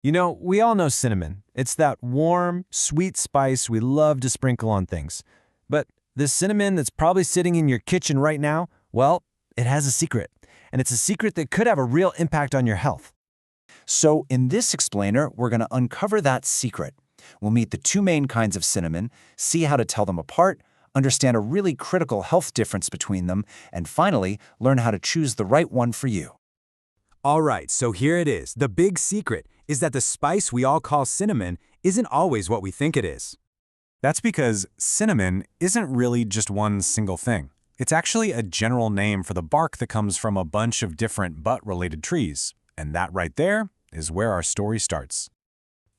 You know, we all know cinnamon. It's that warm, sweet spice we love to sprinkle on things. But this cinnamon that's probably sitting in your kitchen right now, well, it has a secret. And it's a secret that could have a real impact on your health. So in this explainer, we're going to uncover that secret. We'll meet the two main kinds of cinnamon, see how to tell them apart, understand a really critical health difference between them, and finally, learn how to choose the right one for you. All right, so here it is. The big secret is that the spice we all call cinnamon isn't always what we think it is. That's because cinnamon isn't really just one single thing. It's actually a general name for the bark that comes from a bunch of different butt-related trees. And that right there is where our story starts.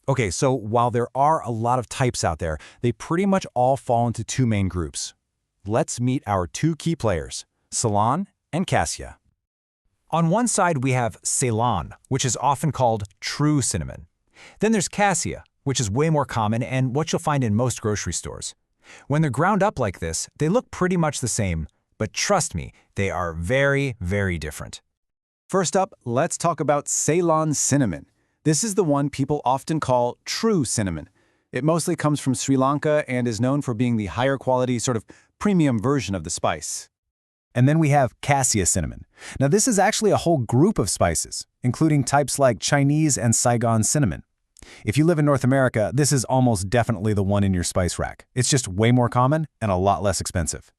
Okay, so while there are a lot of types out there, they pretty much all fall into two main groups. Let's meet our two key players, Ceylon and Cassia. On one side, we have Ceylon, which is often called true cinnamon. Then there's Cassia, which is way more common and what you'll find in most grocery stores. When they're ground up like this, they look pretty much the same, but trust me, they are very, very different. First up, let's talk about Ceylon cinnamon. This is the one people often call true cinnamon. It mostly comes from Sri Lanka and is known for being the higher quality, sort of premium version of the spice. And then we have Cassia cinnamon. Now this is actually a whole group of spices, including types like Chinese and Saigon cinnamon. If you live in North America, this is almost definitely the one in your spice rack. It's just way more common and a lot less expensive.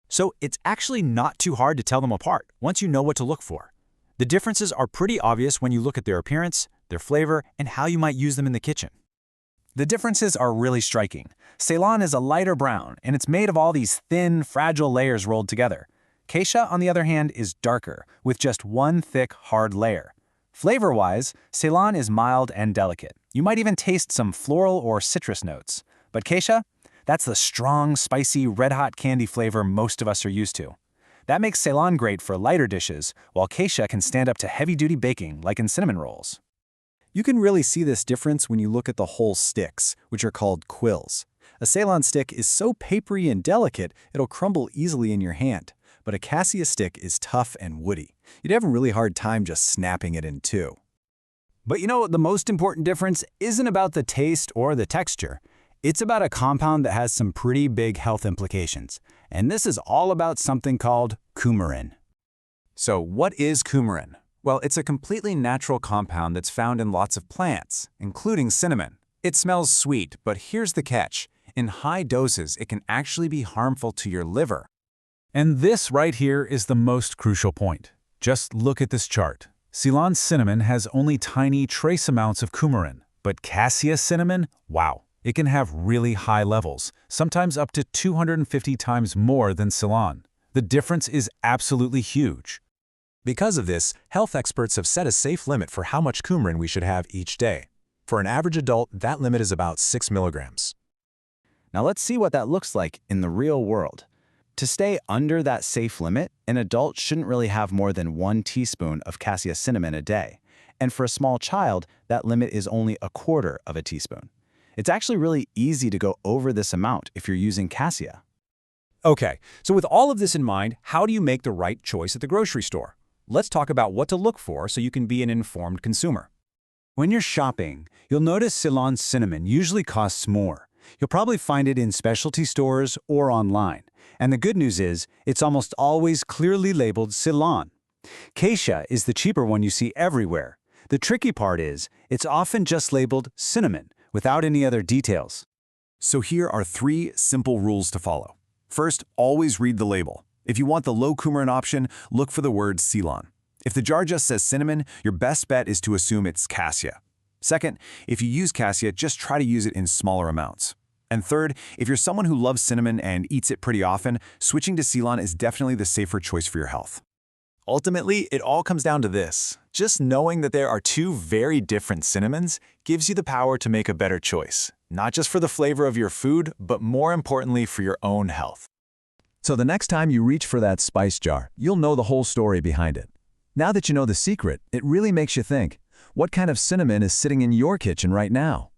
So it's actually not too hard to tell them apart once you know what to look for. The differences are pretty obvious when you look at their appearance, their flavor, and how you might use them in the kitchen. The differences are really striking. Ceylon is a lighter brown, and it's made of all these thin, fragile layers rolled together. Cassia, on the other hand, is darker, with just one thick, hard layer. Flavor-wise, Ceylon is mild and delicate. You might even taste some floral or citrus notes. But Cassia, that's the strong, spicy, red-hot candy flavor most of us are used to. That makes Ceylon great for lighter dishes, while Cassia can stand up to heavy-duty baking, like in cinnamon rolls. You can really see this difference when you look at the whole sticks, which are called quills. A Ceylon stick is so papery and delicate, it'll crumble easily in your hand. But a Cassia stick is tough and woody. You'd have a really hard time just snapping it in two. But you know, the most important difference isn't about the taste or the texture. It's about a compound that has some pretty big health implications. And this is all about something called coumarin. So what is coumarin? Well, it's a completely natural compound that's found in lots of plants, including cinnamon. It smells sweet, but here's the catch. In high doses, it can actually be harmful to your liver. And this right here is the most crucial point. Just look at this chart. Ceylon cinnamon has only tiny trace amounts of coumarin, but Cassia cinnamon, wow, it can have really high levels, sometimes up to 250 times more than Ceylon. The difference is absolutely huge. Because of this, health experts have set a safe limit for how much coumarin we should have each day. For an average adult, that limit is about 6 milligrams. Now let's see what that looks like in the real world. To stay under that safe limit, an adult shouldn't really have more than 1 teaspoon of Cassia cinnamon a day. And for a small child, that limit is only 1/4 of a teaspoon. It's actually really easy to go over this amount if you're using Cassia. Okay, so with all of this in mind, how do you make the right choice at the grocery store? Let's talk about what to look for so you can be an informed consumer. When you're shopping, you'll notice Ceylon cinnamon usually costs more. You'll probably find it in specialty stores or online. And the good news is, it's almost always clearly labeled Ceylon. Cassia is the cheaper one you see everywhere. The tricky part is, it's often just labeled cinnamon, without any other details. So here are 3 simple rules to follow. First, always read the label. If you want the low coumarin option, look for the word Ceylon. If the jar just says cinnamon, your best bet is to assume it's Cassia. Second, if you use Cassia, just try to use it in smaller amounts. And third, if you're someone who loves cinnamon and eats it pretty often, switching to Ceylon is definitely the safer choice for your health. Ultimately, it all comes down to this. Just knowing that there are 2 very different cinnamons gives you the power to make a better choice, not just for the flavor of your food, but more importantly for your own health. So the next time you reach for that spice jar, you'll know the whole story behind it. Now that you know the secret, it really makes you think, what kind of cinnamon is sitting in your kitchen right now?